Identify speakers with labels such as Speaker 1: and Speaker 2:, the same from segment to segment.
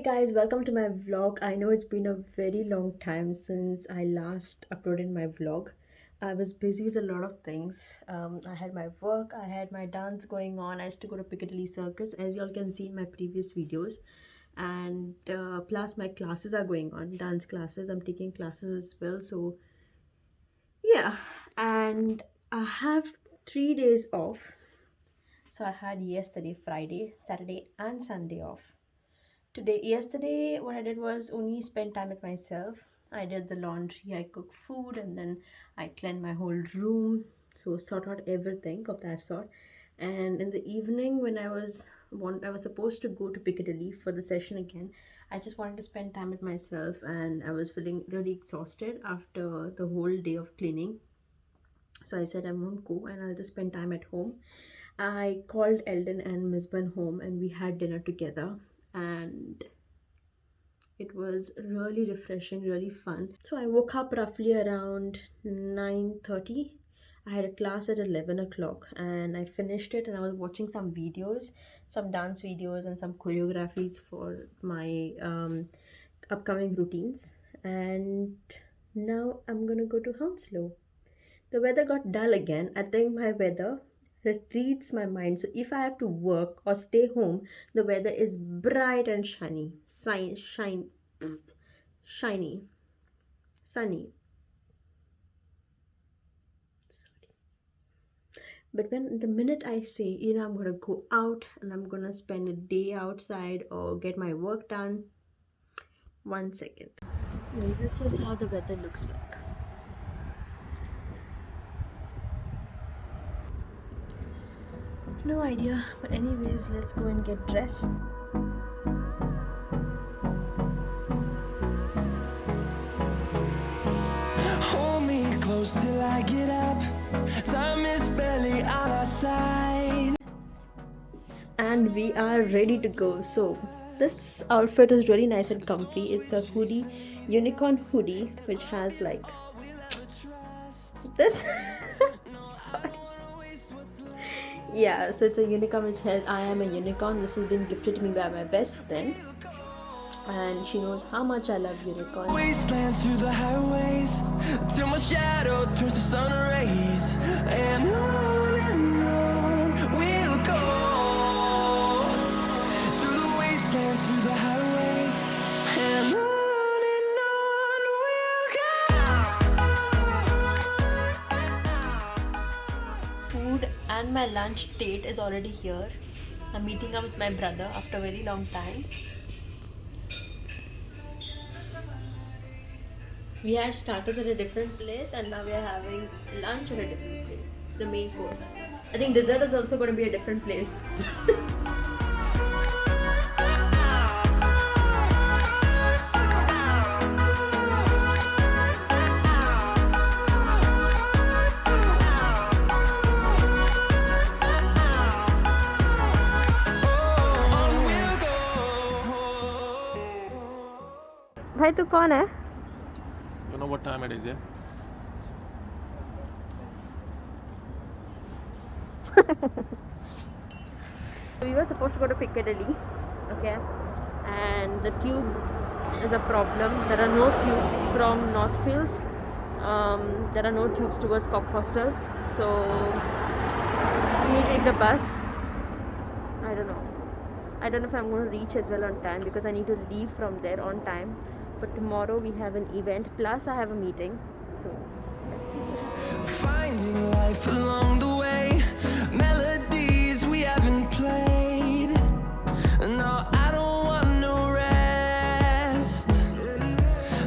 Speaker 1: Guys, welcome to my vlog. I know it's been a very long time since I last uploaded my vlog. I was busy with a lot of things. I had my work, I had my dance going on. I used to go to Piccadilly Circus, as y'all can see in my previous videos. And plus my classes are going on, dance classes. I'm taking classes as well. So yeah, and I have 3 days off. So I had yesterday, Friday, Saturday and Sunday off. Yesterday, what I did was only spend time with myself. I did the laundry, I cooked food, and then I cleaned my whole room. So sort out everything of that sort. And in the evening, when I was supposed to go to Piccadilly for the session again, I just wanted to spend time with myself, and I was feeling really exhausted after the whole day of cleaning. So I said I won't go and I'll just spend time at home. I called Eldon and Misban home and we had dinner together, and it was really refreshing, really fun. So I woke up roughly around 9:30. I had a class at 11 o'clock and I finished it, and I was watching some videos, some dance videos and some choreographies for my upcoming routines. And now I'm gonna go to Hounslow. The weather got dull again. I think my weather retreats my mind. So if I have to work or stay home, the weather is bright and shiny, sunny. But when the minute I say, I'm gonna go out and I'm gonna spend a day outside or get my work done, 1 second. Well, this is how the weather looks like. No idea, but anyways, let's go and get dressed.
Speaker 2: Hold me close till I get up. Time is barely on our side.
Speaker 1: And we are ready to go. So this outfit is really nice and comfy. It's a hoodie, unicorn hoodie, which has like this. Sorry. Yeah, so it's a unicorn which says I am a unicorn. This has been gifted to me by my best friend, and she knows how much I love unicorns.
Speaker 2: Wastelands through the highways till my shadow turns to sun rays, and on we'll go through the wastelands through the highways, and on we'll go.
Speaker 1: Food and my lunch date is already here. I'm meeting up with my brother after a very long time. We had started at a different place and now we are having lunch at a different place. The main course. I think dessert is also going to be a different place. भाई तू कौन है?
Speaker 3: You know what time it is, yeah?
Speaker 1: We were supposed to go to Piccadilly, okay, and the tube is a problem. There are no tubes from Northfields. There are no tubes towards Cockfosters, so we need to take the bus. I don't know if I'm going to reach as well on time because I need to leave from there on time. But tomorrow we have an event, plus I have a meeting, so let's see.
Speaker 2: Finding life along the way, melodies we haven't played. No, I don't want no rest.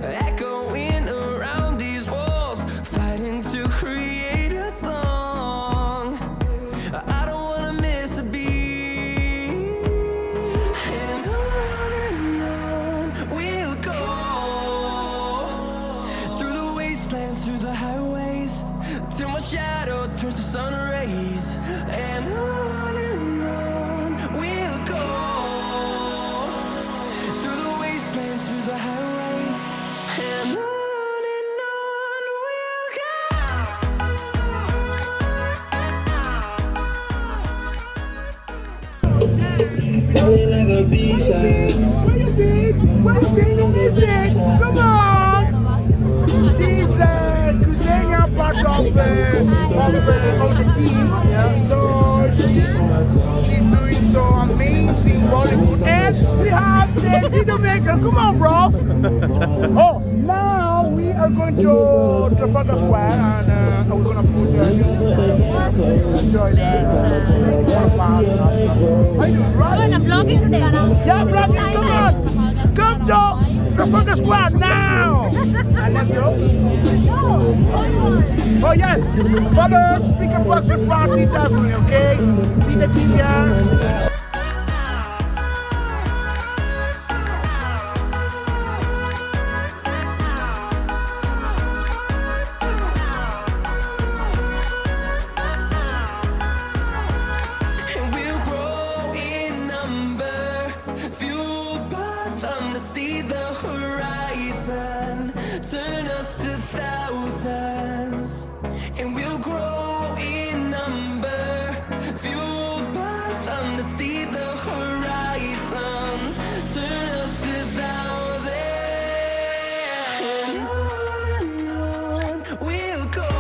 Speaker 2: Echoing around these walls, fighting to create a song. I don't wanna miss a beat. And on we'll go through the wastelands, through the highways, till my shadow turns to sun rays, and on we'll go through the wastelands, through the highways, and on we'll go. Like a
Speaker 4: Filipino music. Come on. She's Kuzenia part of the team. So she's doing so amazing Bollywood. And we have the video maker. Come on, bro. Oh, now we are going to Trafalgar Square and we're going to put enjoy that. How you doing, right?
Speaker 5: I'm vlogging today.
Speaker 4: Yeah, vlogging. Come on. Come to Trafalgar Square now. And let's go. Oh yes, for the speaker box party definitely, okay? See the team here.
Speaker 2: And we'll grow in number, fueled by them to see the horizon, turn us to thousands. And we'll grow in number, fueled by them to see the horizon, turn us to thousands. And on we'll go,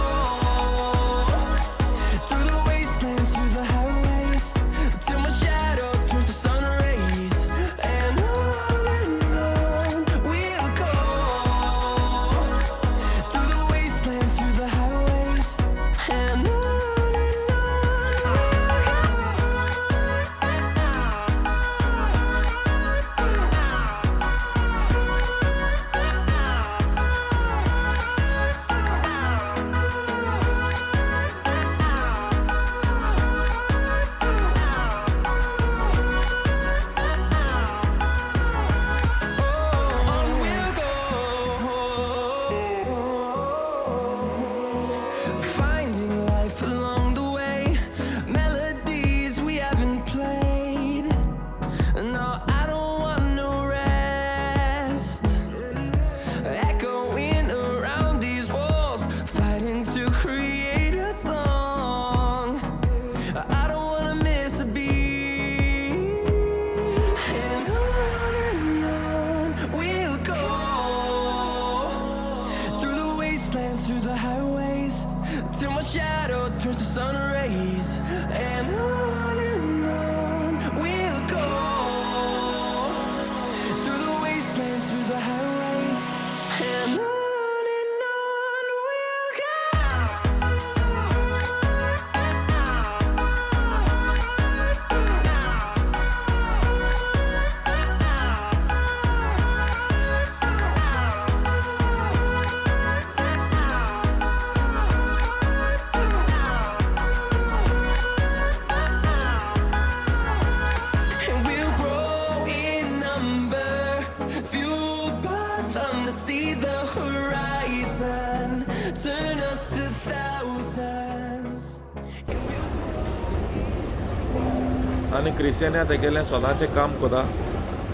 Speaker 2: through the wastelands, through the highways, till my shadow turns to sun rays. And on we'll go, through the wastelands, through the highways, and on. On we'll go, finding life along the way, melodies we haven't played. No, I don't want no rest, echoing around these walls, fighting to create a song. I don't wanna miss a beat. And on we'll go, through the wastelands, through the highways, till my shadow turns to sun rays. And on we'll go, through the wastelands, through the highways, and on we'll go. And we'll grow in number, fueled by them to see the horizon, turn us to thousands. And we'll grow.
Speaker 3: आनी क्रिस्टियना तेगेलें स्वताचें काम कोता,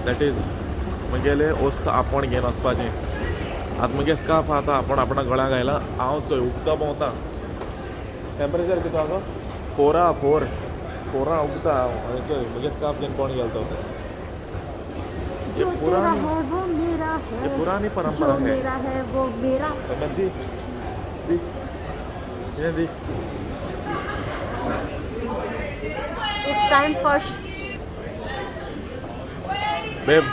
Speaker 3: that is म्हगेलें वस्त आपण घेवन वचपाचें. आतां म्हगे स्काफ आतां आपण आपणा गळ्याक घायला, हांव चोय उगता भोंवता. टेम्परेचर कितें आहा गो? 4 उगता हांव चोय म्हगे स्काफ घेवन कोण गेलो तो.
Speaker 1: जो तेरा है वो मेरा है,
Speaker 3: ये पुरानी परंपरा
Speaker 1: जो
Speaker 3: है.
Speaker 1: मेरा है वो मेरा.
Speaker 3: दी दी ये दी.
Speaker 1: It's time for
Speaker 3: बेब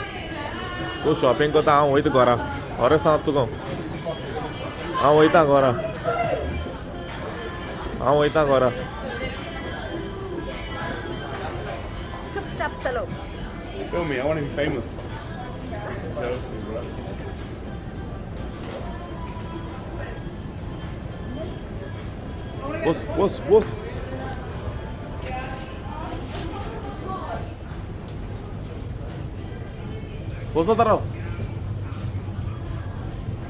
Speaker 3: तूं शॉपिंग कोता, हांव वयता घरा. खरें सांग तुका, हांव वयता घरा. हांव वयता घरा.
Speaker 1: चुपचाप चलो.
Speaker 6: Film me, I want to be famous.
Speaker 3: बस बसता Rao.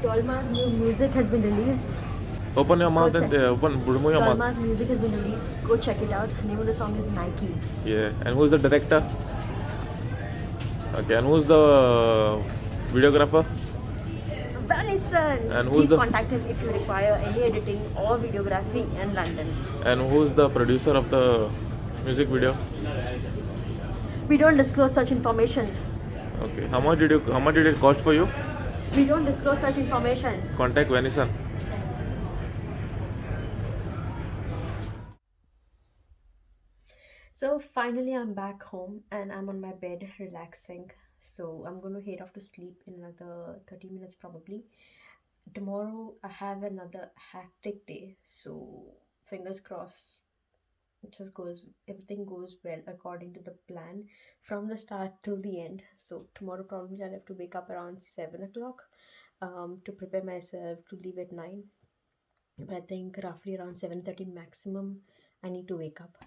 Speaker 1: Dollmma's new music has been released.
Speaker 3: Open your mouth and open move your mouth.
Speaker 1: Dollmma's music has been released. Go check it out. The name of the song is Nike.
Speaker 3: Yeah, and who's the director? Okay, and who's the videographer?
Speaker 1: Listen.
Speaker 3: And who's
Speaker 1: Please
Speaker 3: the-
Speaker 1: contact him if you require any editing or videography in London.
Speaker 3: And who's the producer of the music video?
Speaker 1: We don't disclose such information.
Speaker 3: Okay. How much did it cost for you?
Speaker 1: We don't disclose such information.
Speaker 3: Contact Venison.
Speaker 1: So finally, I'm back home and I'm on my bed relaxing. So I'm going to head off to sleep in another 30 minutes probably. Tomorrow, I have another hectic day. So fingers crossed, it just goes, everything goes well according to the plan from the start till the end. So tomorrow, probably I'll have to wake up around 7 o'clock to prepare myself to leave at 9. But I think roughly around 7:30 maximum, I need to wake up.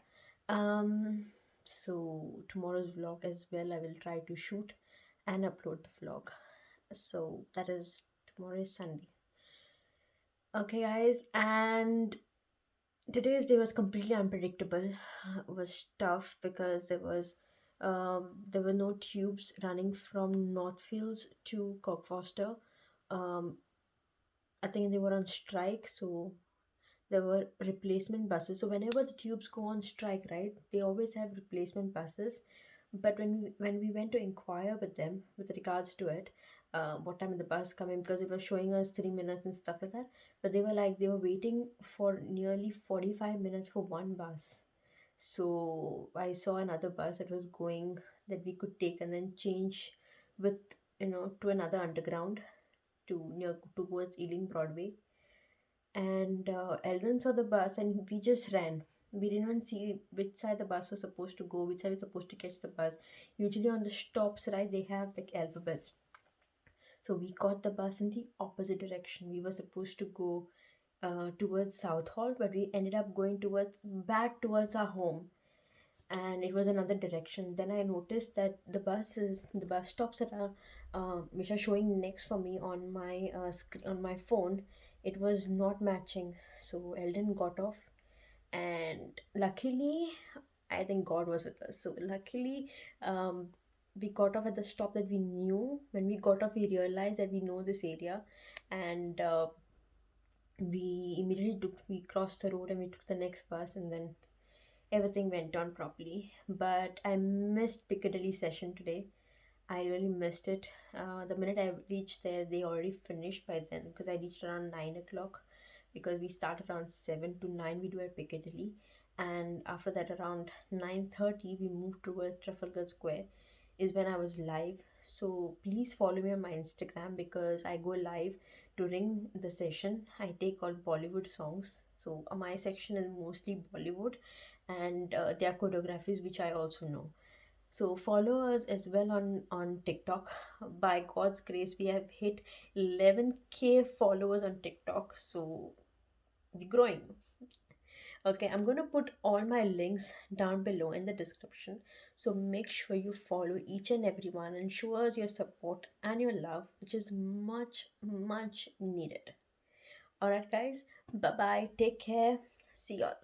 Speaker 1: So tomorrow's vlog as well, I will try to shoot and upload the vlog. So that is, tomorrow is Sunday. Okay, guys, and today's day was completely unpredictable. It was tough because there were no tubes running from Northfields to Cockfoster. Um, I think they were on strike, so there were replacement buses. So whenever the tubes go on strike, right, they always have replacement buses. But when we went to inquire with them with regards to it, what time is the bus coming, because it was showing us 3 minutes and stuff like that. But they were like they were waiting for nearly 45 minutes for one bus. So I saw another bus that was going, that we could take and then change with, to another underground, to near towards Ealing Broadway. And Eldon saw the bus and we just ran. We didn't even see which side the bus was supposed to go, which side was supposed to catch the bus. Usually on the stops, right, they have like alphabets. So we caught the bus in the opposite direction. We were supposed to go towards South Hall, but we ended up going towards back towards our home, and it was another direction. Then I noticed that the bus stops that are which are showing next for me on my on my phone, it was not matching. So Eldon got off, and luckily, I think God was with us. So luckily, um, we got off at the stop that we knew. When we got off, we realized that we know this area, and we crossed the road and we took the next bus, and then everything went on properly. But I missed Piccadilly session today. I really missed it. The minute I reached there, they already finished by then, because I reached around 9 o'clock, because we started around 7 to 9. We do at Piccadilly, and after that around 9:30 we moved towards Trafalgar Square. Is when I was live. So please follow me on my Instagram, because I go live during the session. I take all Bollywood songs. So my section is mostly Bollywood, and there are choreographies which I also know. So follow us as well on TikTok. By God's grace, we have hit 11K followers on TikTok. So we're growing. Okay, I'm going to put all my links down below in the description. So make sure you follow each and every one and show us your support and your love, which is much, much needed. Alright, guys. Bye bye. Take care. See y'all.